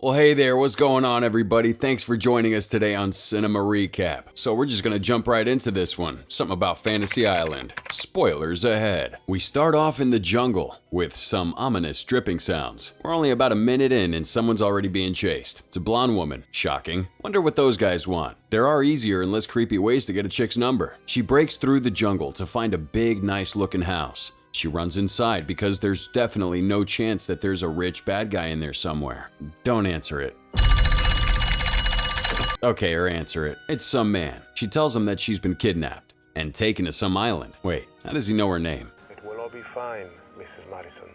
Well, hey there, what's going on, everybody? Thanks for joining us today on Cinema Recap. So we're just gonna jump right into this one. Something about Fantasy Island. Spoilers ahead. We start off in the jungle with some ominous dripping sounds. We're only about a minute in and someone's already being chased. It's a blonde woman. Shocking. Wonder what those guys want. There are easier and less creepy ways to get a chick's number. She breaks through the jungle to find a big, nice-looking house. She runs inside because there's definitely no chance that there's a rich bad guy in there somewhere. Don't answer it. Okay, or answer it. It's some man. She tells him that she's been kidnapped and taken to some island. Wait, how does he know her name? It will all be fine, Mrs. Madison.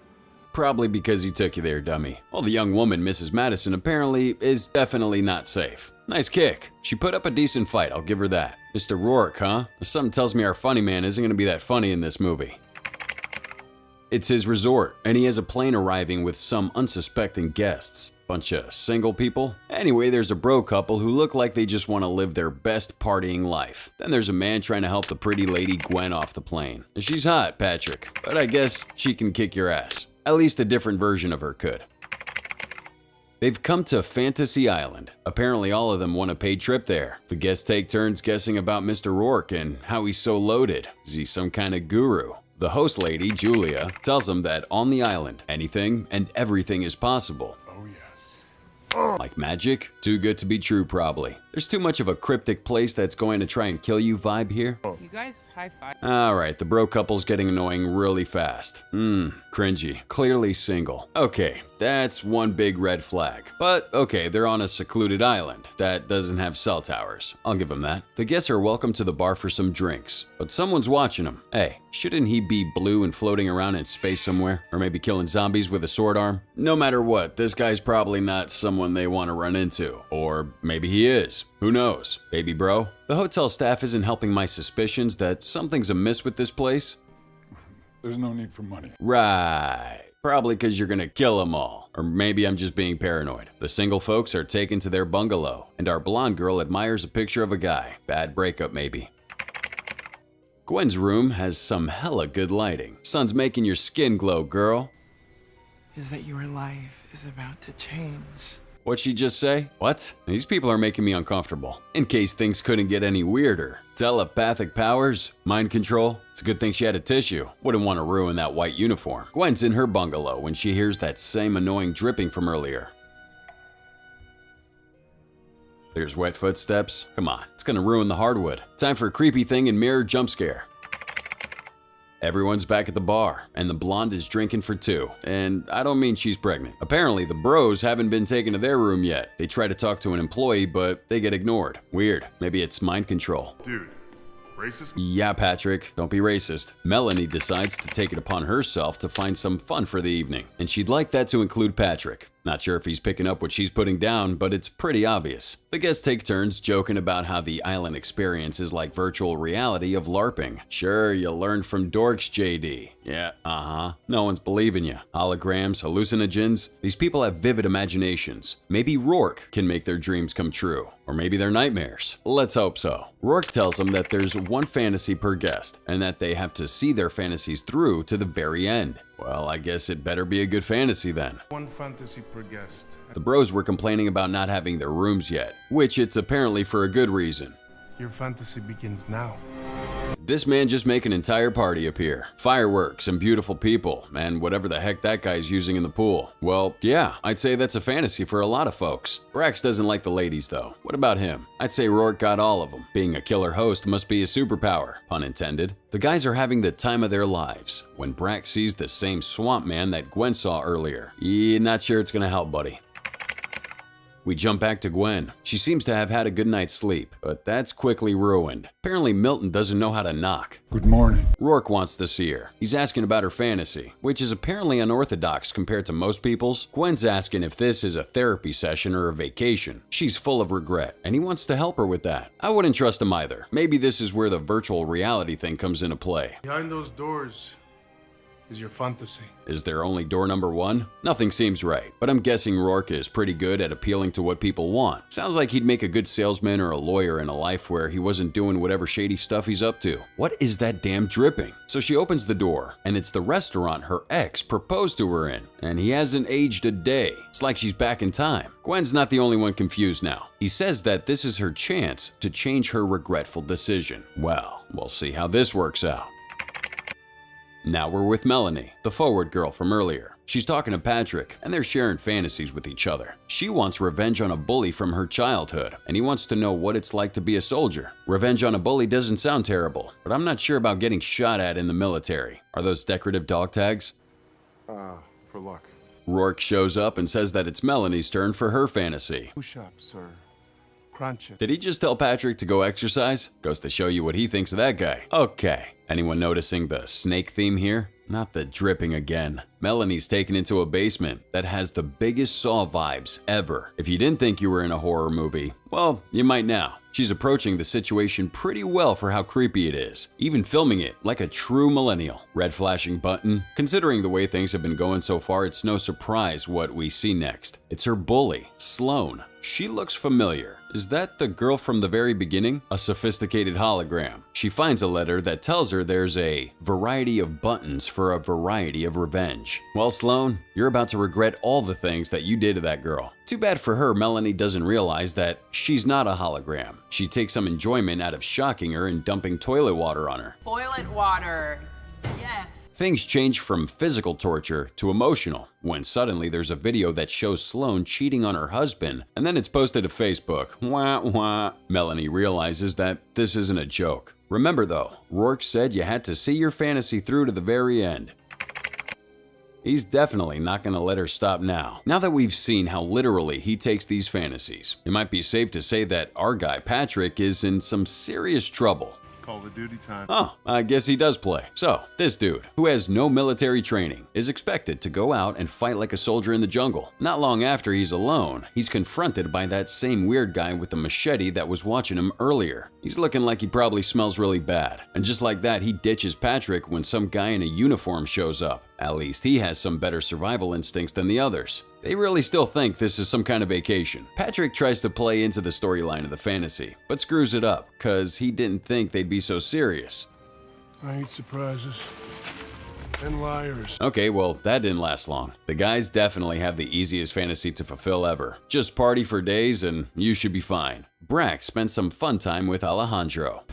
Probably because he took you there, dummy. Well, the young woman, Mrs. Madison, apparently is definitely not safe. Nice kick. She put up a decent fight, I'll give her that. Mr. Roarke, huh? Something tells me our funny man isn't gonna be that funny in this movie. It's his resort, and he has a plane arriving with some unsuspecting guests. Bunch of single people. Anyway, there's a bro couple who look like they just want to live their best partying life. Then there's a man trying to help the pretty lady Gwen off the plane. She's hot, Patrick, but I guess she can kick your ass. At least a different version of her could. They've come to Fantasy Island. Apparently all of them want a paid trip there. The guests take turns guessing about Mr. Roarke and how he's so loaded. Is he some kind of guru? The host lady, Julia, tells them that on the island, anything and everything is possible. Oh, yes. Like magic? Too good to be true, probably. There's too much of a cryptic place that's going to try and kill you vibe here. You guys high five. Alright, the bro couple's getting annoying really fast. Cringy. Clearly single. Okay, that's one big red flag. But okay, they're on a secluded island that doesn't have cell towers. I'll give them that. The guests are welcome to the bar for some drinks, but someone's watching them. Hey, shouldn't he be blue and floating around in space somewhere? Or maybe killing zombies with a sword arm? No matter what, this guy's probably not someone they want to run into. Or maybe he is. Who knows? Baby bro? The hotel staff isn't helping my suspicions that something's amiss with this place. There's no need for money. Right. Probably because you're gonna kill them all. Or maybe I'm just being paranoid. The single folks are taken to their bungalow, and our blonde girl admires a picture of a guy. Bad breakup, maybe. Gwen's room has some hella good lighting. Sun's making your skin glow, girl. Is that your life is about to change. What'd she just say? What? These people are making me uncomfortable. In case things couldn't get any weirder. Telepathic powers? Mind control? It's a good thing she had a tissue. Wouldn't want to ruin that white uniform. Gwen's in her bungalow when she hears that same annoying dripping from earlier. There's wet footsteps. Come on, it's gonna ruin the hardwood. Time for a creepy thing and mirror jump scare. Everyone's back at the bar, and the blonde is drinking for two. And I don't mean she's pregnant. Apparently, the bros haven't been taken to their room yet. They try to talk to an employee, but they get ignored. Weird. Maybe it's mind control. Dude, racist? Yeah, Patrick, don't be racist. Melanie decides to take it upon herself to find some fun for the evening, and she'd like that to include Patrick. Not sure if he's picking up what she's putting down, but it's pretty obvious. The guests take turns joking about how the island experience is like virtual reality of LARPing. Sure, you learned from dorks, JD. Yeah, No one's believing you. Holograms, hallucinogens. These people have vivid imaginations. Maybe Roarke can make their dreams come true. Or maybe they're nightmares. Let's hope so. Roarke tells them that there's one fantasy per guest, and that they have to see their fantasies through to the very end. Well, I guess it better be a good fantasy then. One fantasy per guest. The bros were complaining about not having their rooms yet, which it's apparently for a good reason. Your fantasy begins now. This man just make an entire party appear. Fireworks and beautiful people, and whatever the heck that guy's using in the pool. Well, yeah, I'd say that's a fantasy for a lot of folks. Brax doesn't like the ladies though. What about him? I'd say Roarke got all of them. Being a killer host must be a superpower, pun intended. The guys are having the time of their lives when Brax sees the same swamp man that Gwen saw earlier. Yeah, not sure it's gonna help, buddy. We jump back to Gwen. She seems to have had a good night's sleep, but that's quickly ruined. Apparently Milton doesn't know how to knock. Good morning. Roarke wants to see her. He's asking about her fantasy, which is apparently unorthodox compared to most people's. Gwen's asking if this is a therapy session or a vacation. She's full of regret, and he wants to help her with that. I wouldn't trust him either. Maybe this is where the virtual reality thing comes into play. Behind those doors, is your fantasy. Is there only door number 1? Nothing seems right, but I'm guessing Roarke is pretty good at appealing to what people want. Sounds like he'd make a good salesman or a lawyer in a life where he wasn't doing whatever shady stuff he's up to. What is that damn dripping? So she opens the door, and it's the restaurant her ex proposed to her in, and he hasn't aged a day. It's like she's back in time. Gwen's not the only one confused now. He says that this is her chance to change her regretful decision. Well, we'll see how this works out. Now we're with Melanie, the forward girl from earlier. She's talking to Patrick, and they're sharing fantasies with each other. She wants revenge on a bully from her childhood, and he wants to know what it's like to be a soldier. Revenge on a bully doesn't sound terrible, but I'm not sure about getting shot at in the military. Are those decorative dog tags? For luck. Roarke shows up and says that it's Melanie's turn for her fantasy. Push up, sir. Crunch it. Did he just tell Patrick to go exercise? Goes to show you what he thinks of that guy. Okay. Anyone noticing the snake theme here? Not the dripping again. Melanie's taken into a basement that has the biggest Saw vibes ever. If you didn't think you were in a horror movie, well, you might now. She's approaching the situation pretty well for how creepy it is, even filming it like a true millennial. Red flashing button. Considering the way things have been going so far, it's no surprise what we see next. It's her bully, Sloane. She looks familiar. Is that the girl from the very beginning? A sophisticated hologram. She finds a letter that tells her there's a variety of buttons for a variety of revenge. Well, Sloane, you're about to regret all the things that you did to that girl. Too bad for her, Melanie doesn't realize that she's not a hologram. She takes some enjoyment out of shocking her and dumping toilet water on her. Toilet water. Yes. Things change from physical torture to emotional when suddenly there's a video that shows Sloane cheating on her husband, and then it's posted to Facebook. Wah wah. Melanie realizes that this isn't a joke. Remember though, Roarke said you had to see your fantasy through to the very end. He's definitely not going to let her stop now. Now that we've seen how literally he takes these fantasies, it might be safe to say that our guy Patrick is in some serious trouble. Call of Duty time. Oh, I guess he does play. So, this dude, who has no military training, is expected to go out and fight like a soldier in the jungle. Not long after he's alone, he's confronted by that same weird guy with the machete that was watching him earlier. He's looking like he probably smells really bad. And just like that, he ditches Patrick when some guy in a uniform shows up. At least he has some better survival instincts than the others. They really still think this is some kind of vacation. Patrick tries to play into the storyline of the fantasy, but screws it up, cause he didn't think they'd be so serious. I hate surprises. And liars. Okay, well, that didn't last long. The guys definitely have the easiest fantasy to fulfill ever. Just party for days and you should be fine. Brack spent some fun time with Alejandro.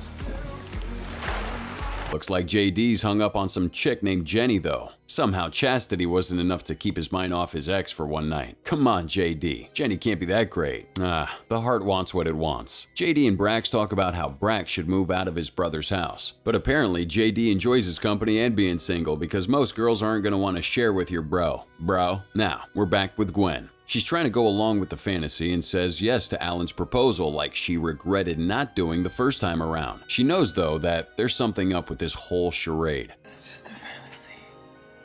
Looks like JD's hung up on some chick named Jenny though. Somehow chastity wasn't enough to keep his mind off his ex for one night. Come on, JD. Jenny can't be that great. The heart wants what it wants. JD and Brax talk about how Brax should move out of his brother's house. But apparently JD enjoys his company and being single because most girls aren't going to want to share with your bro. Now, we're back with Gwen. She's trying to go along with the fantasy and says yes to Alan's proposal like she regretted not doing the first time around. She knows though that there's something up with this whole charade. It's just a fantasy.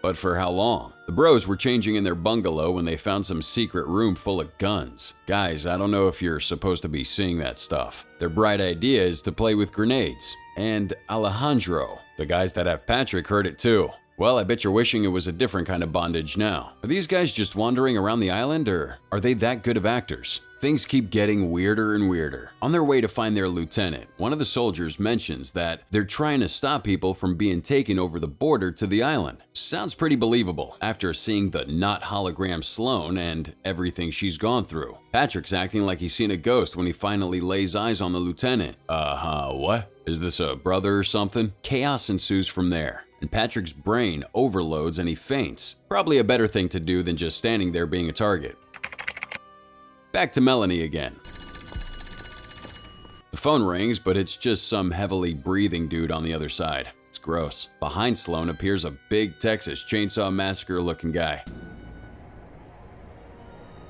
But for how long? The bros were changing in their bungalow when they found some secret room full of guns. Guys, I don't know if you're supposed to be seeing that stuff. Their bright idea is to play with grenades. And Alejandro, the guys that have Patrick, heard it too. Well, I bet you're wishing it was a different kind of bondage now. Are these guys just wandering around the island, or are they that good of actors? Things keep getting weirder and weirder. On their way to find their lieutenant, one of the soldiers mentions that they're trying to stop people from being taken over the border to the island. Sounds pretty believable after seeing the not hologram Sloane and everything she's gone through. Patrick's acting like he's seen a ghost when he finally lays eyes on the lieutenant. What? Is this a brother or something? Chaos ensues from there, and Patrick's brain overloads and he faints. Probably a better thing to do than just standing there being a target. Back to Melanie again. The phone rings, but it's just some heavily breathing dude on the other side. It's gross. Behind Sloane appears a big Texas Chainsaw Massacre looking guy.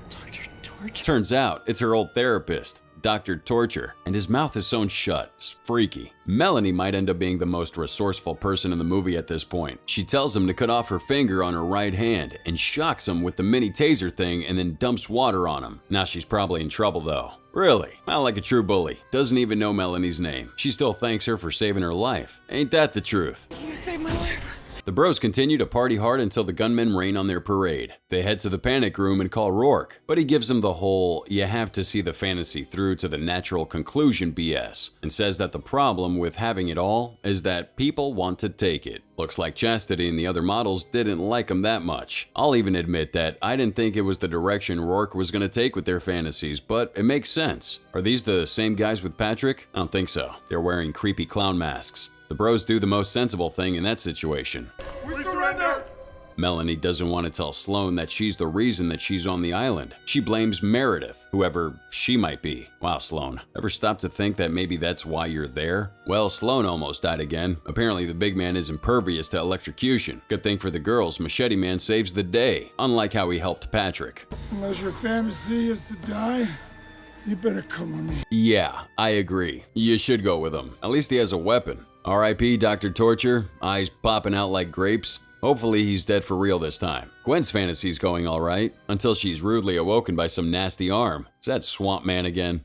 Dr. Torture. Turns out it's her old therapist, Dr. Torture, and his mouth is sewn shut. It's freaky. Melanie might end up being the most resourceful person in the movie at this point. She tells him to cut off her finger on her right hand and shocks him with the mini taser thing and then dumps water on him. Now she's probably in trouble though. Really? Not like a true bully. Doesn't even know Melanie's name. She still thanks her for saving her life. Ain't that the truth? You saved my life. The bros continue to party hard until the gunmen rain on their parade. They head to the panic room and call Roarke, but he gives them the whole "you have to see the fantasy through to the natural conclusion" BS, and says that the problem with having it all is that people want to take it. Looks like Chastity and the other models didn't like him that much. I'll even admit that I didn't think it was the direction Roarke was going to take with their fantasies, but it makes sense. Are these the same guys with Patrick? I don't think so. They're wearing creepy clown masks. The bros do the most sensible thing in that situation. We surrender! Melanie doesn't want to tell Sloane that she's the reason that she's on the island. She blames Meredith, whoever she might be. Wow, Sloane. Ever stop to think that maybe that's why you're there? Well, Sloane almost died again. Apparently the big man is impervious to electrocution. Good thing for the girls, Machete Man saves the day, unlike how he helped Patrick. Unless your fantasy is to die, you better come with me. Yeah, I agree. You should go with him. At least he has a weapon. R.I.P. Dr. Torture, eyes popping out like grapes. Hopefully he's dead for real this time. Gwen's fantasy's going alright, until she's rudely awoken by some nasty arm. Is that Swamp Man again?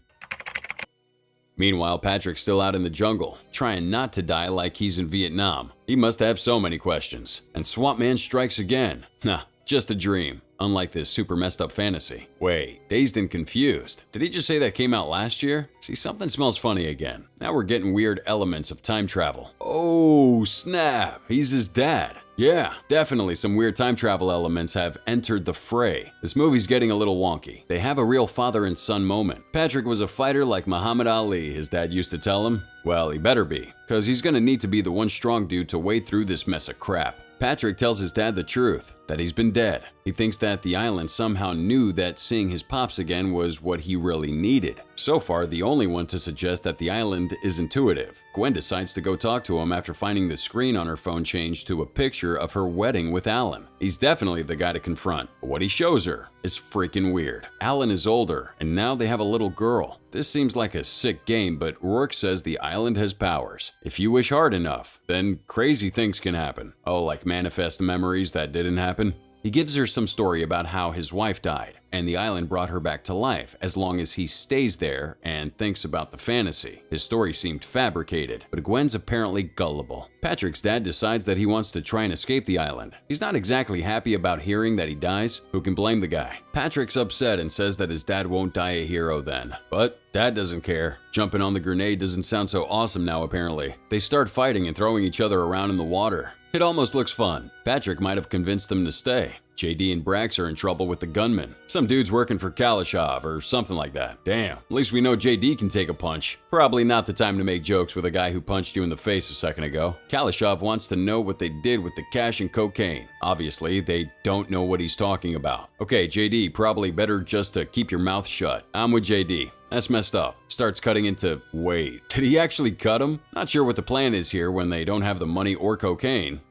Meanwhile, Patrick's still out in the jungle, trying not to die like he's in Vietnam. He must have so many questions. And Swamp Man strikes again. Nah, just a dream. Unlike this super messed up fantasy. Wait, Dazed and Confused. Did he just say that came out last year? See, something smells funny again. Now we're getting weird elements of time travel. Oh, snap. He's his dad. Yeah, definitely some weird time travel elements have entered the fray. This movie's getting a little wonky. They have a real father and son moment. Patrick was a fighter like Muhammad Ali, his dad used to tell him. Well, he better be, because he's gonna need to be the one strong dude to wade through this mess of crap. Patrick tells his dad the truth, that he's been dead. He thinks that the island somehow knew that seeing his pops again was what he really needed. So far, the only one to suggest that the island is intuitive. Gwen decides to go talk to him after finding the screen on her phone changed to a picture of her wedding with Alan. He's definitely the guy to confront, but what he shows her is freaking weird. Alan is older, and now they have a little girl. This seems like a sick game, but Roarke says the island has powers. If you wish hard enough, then crazy things can happen. Oh, like manifest memories that didn't happen? He gives her some story about how his wife died, and the island brought her back to life as long as he stays there and thinks about the fantasy. His story seemed fabricated, but Gwen's apparently gullible. Patrick's dad decides that he wants to try and escape the island. He's not exactly happy about hearing that he dies. Who can blame the guy? Patrick's upset and says that his dad won't die a hero then. But Dad doesn't care. Jumping on the grenade doesn't sound so awesome now apparently. They start fighting and throwing each other around in the water. It almost looks fun. Patrick might have convinced them to stay. JD and Brax are in trouble with the gunman. Some dude's working for Kalashov or something like that. Damn, at least we know JD can take a punch. Probably not the time to make jokes with a guy who punched you in the face a second ago. Kalashov wants to know what they did with the cash and cocaine. Obviously, they don't know what he's talking about. Okay, JD, probably better just to keep your mouth shut. I'm with JD. That's messed up. Starts cutting into, wait, did he actually cut him? Not sure what the plan is here when they don't have the money or cocaine.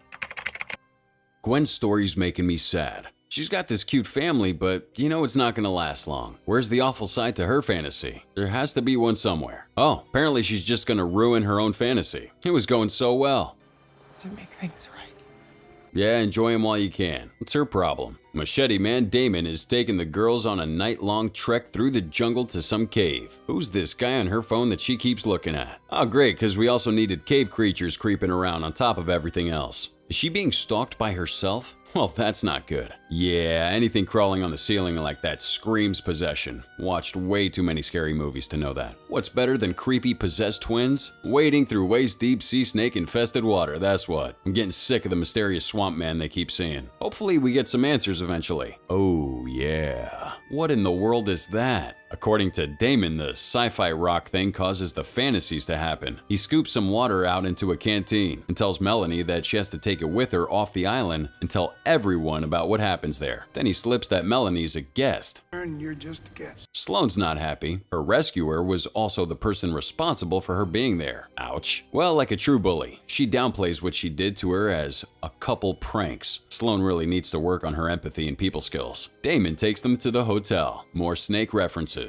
Gwen's story's making me sad. She's got this cute family, but you know it's not gonna last long. Where's the awful side to her fantasy? There has to be one somewhere. Oh, apparently she's just gonna ruin her own fantasy. It was going so well. To make things right. Yeah, enjoy him while you can. What's her problem? Machete Man Damon is taking the girls on a night-long trek through the jungle to some cave. Who's this guy on her phone that she keeps looking at? Oh great, because we also needed cave creatures creeping around on top of everything else. Is she being stalked by herself? Well, that's not good. Yeah, anything crawling on the ceiling like that screams possession. Watched way too many scary movies to know that. What's better than creepy possessed twins? Wading through waist-deep sea snake-infested water, that's what. I'm getting sick of the mysterious swamp man they keep seeing. Hopefully we get some answers eventually. Oh yeah. What in the world is that? According to Damon, the sci-fi rock thing causes the fantasies to happen. He scoops some water out into a canteen and tells Melanie that she has to take it with her off the island and tell everyone about what happens there. Then he slips that Melanie's a guest. And you're just a guest. Sloane's not happy. Her rescuer was also the person responsible for her being there. Ouch. Well, like a true bully, she downplays what she did to her as a couple pranks. Sloane really needs to work on her empathy and people skills. Damon takes them to the hotel. More snake references.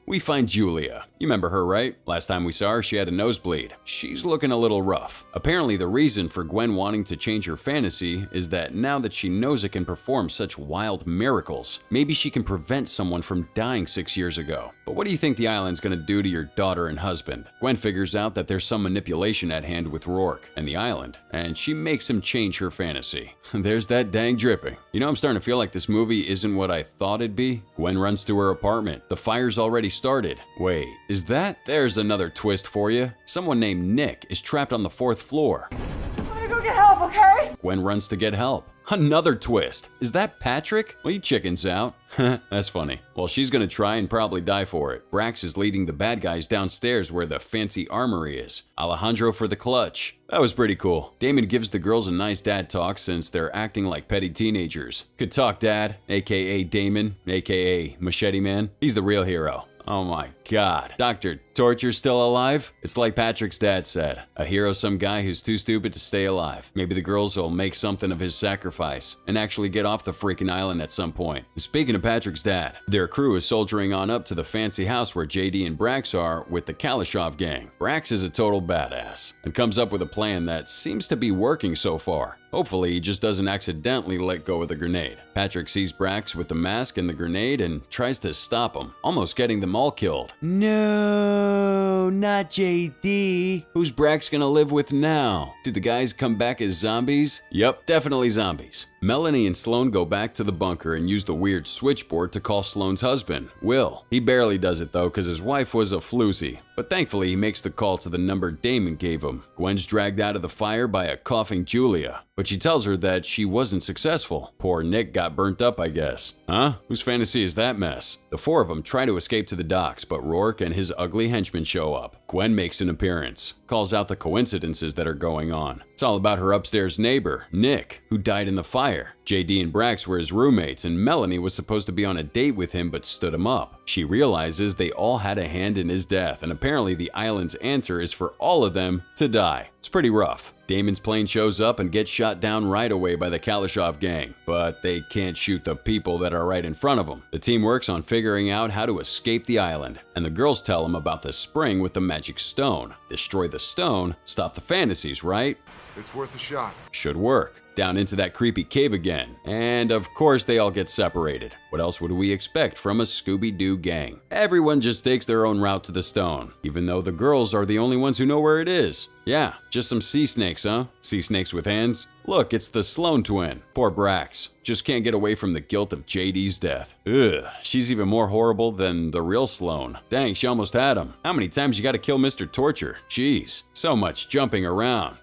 we find Julia. You remember her, right? Last time we saw her, she had a nosebleed. She's looking a little rough. Apparently, the reason for Gwen wanting to change her fantasy is that now that she knows it can perform such wild miracles, maybe she can prevent someone from dying 6 years ago. But what do you think the island's gonna do to your daughter and husband? Gwen figures out that there's some manipulation at hand with Roarke and the island, and she makes him change her fantasy. There's that dang dripping. You know, I'm starting to feel like this movie isn't what I thought it'd be. Gwen runs to her apartment. The fire's already started. Wait, is that? There's another twist for you. Someone named Nick is trapped on the 4th floor. I'm gonna go get help, okay? Gwen runs to get help. Another twist. Is that Patrick? Well, he chickens out. That's funny. Well, she's gonna try and probably die for it. Brax is leading the bad guys downstairs where the fancy armory is. Alejandro for the clutch. That was pretty cool. Damon gives the girls a nice dad talk since they're acting like petty teenagers. Good talk, Dad, aka Damon, aka Machete Man. He's the real hero. Oh my god. Dr. Torture's still alive? It's like Patrick's dad said. A hero's some guy who's too stupid to stay alive. Maybe the girls will make something of his sacrifice and actually get off the freaking island at some point. Speaking of Patrick's dad, their crew is soldiering on up to the fancy house where JD and Brax are with the Kalashov gang. Brax is a total badass and comes up with a plan that seems to be working so far. Hopefully, he just doesn't accidentally let go of the grenade. Patrick sees Brax with the mask and the grenade and tries to stop him, almost getting them all killed. No, not JD. Who's Brax gonna live with now? Do the guys come back as zombies? Yep, definitely zombies. Melanie and Sloane go back to the bunker and use the weird switchboard to call Sloane's husband, Will. He barely does it though because his wife was a floozy, but thankfully he makes the call to the number Damon gave him. Gwen's dragged out of the fire by a coughing Julia, but she tells her that she wasn't successful. Poor Nick got burnt up, I guess. Huh? Whose fantasy is that mess? The 4 of them try to escape to the docks, but Roarke and his ugly henchmen show up. Gwen makes an appearance, calls out the coincidences that are going on. It's all about her upstairs neighbor, Nick, who died in the fire. JD and Brax were his roommates, and Melanie was supposed to be on a date with him but stood him up. She realizes they all had a hand in his death, and apparently the island's answer is for all of them to die. It's pretty rough. Damon's plane shows up and gets shot down right away by the Kalashov gang, but they can't shoot the people that are right in front of them. The team works on figuring out how to escape the island, and the girls tell them about the spring with the magic stone. Destroy the stone, stop the fantasies, right? It's worth a shot. Should work. Down into that creepy cave again. And of course they all get separated. What else would we expect from a Scooby-Doo gang? Everyone just takes their own route to the stone, even though the girls are the only ones who know where it is. Yeah, just some sea snakes, huh? Sea snakes with hands? Look, it's the Sloane twin. Poor Brax. Just can't get away from the guilt of JD's death. Ugh, she's even more horrible than the real Sloane. Dang, she almost had him. How many times you gotta kill Mr. Torture? Jeez, so much jumping around.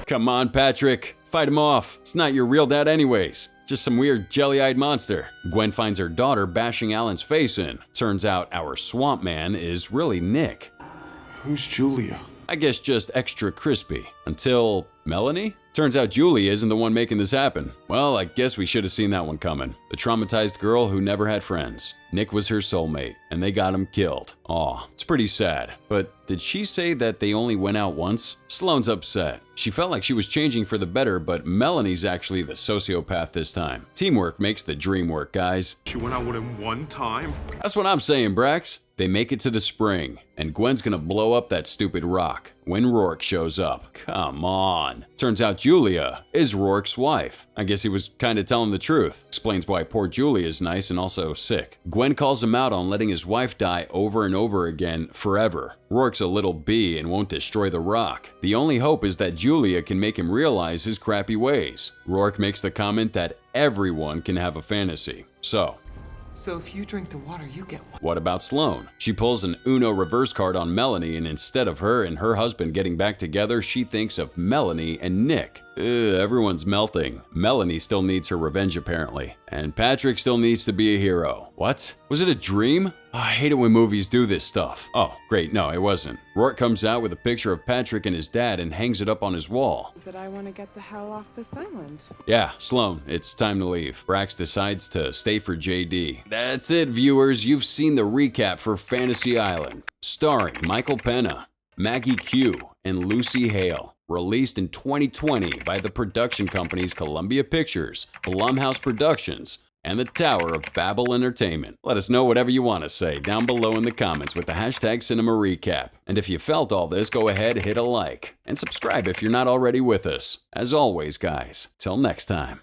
Come on, Patrick. Fight him off. It's not your real dad anyways. Just some weird jelly-eyed monster. Gwen finds her daughter bashing Alan's face in. Turns out our swamp man is really Nick. Who's Julia? I guess just extra crispy. Until Melanie? Turns out Julie isn't the one making this happen. Well, I guess we should have seen that one coming. The traumatized girl who never had friends. Nick was her soulmate, and they got him killed. Aw, it's pretty sad. But did she say that they only went out once? Sloane's upset. She felt like she was changing for the better, but Melanie's actually the sociopath this time. Teamwork makes the dream work, guys. She went out with him one time? That's what I'm saying, Brax. They make it to the spring, and Gwen's gonna blow up that stupid rock when Roarke shows up. Come on. Turns out Julia is Roarke's wife. I guess he was kinda telling the truth. Explains why poor Julia is nice and also sick. Gwen calls him out on letting his wife die over and over again forever. Roarke's a little bee and won't destroy the rock. The only hope is that Julia can make him realize his crappy ways. Roarke makes the comment that everyone can have a fantasy. So if you drink the water, you get one. What about Sloane? She pulls an Uno reverse card on Melanie, and instead of her and her husband getting back together, she thinks of Melanie and Nick. Everyone's melting. Melanie still needs her revenge apparently. And Patrick still needs to be a hero. What? Was it a dream? I hate it when movies do this stuff. Oh, great, no, it wasn't. Roarke comes out with a picture of Patrick and his dad and hangs it up on his wall. But I want to get the hell off this island. Yeah, Sloane, it's time to leave. Brax decides to stay for JD. That's it, viewers. You've seen the recap for Fantasy Island, starring Michael Peña, Maggie Q, and Lucy Hale. Released in 2020 by the production companies Columbia Pictures, Blumhouse Productions, and the Tower of Babel Entertainment. Let us know whatever you want to say down below in the comments with the hashtag Cinema Recap. And if you felt all this, go ahead, hit a like, and subscribe if you're not already with us. As always, guys, till next time.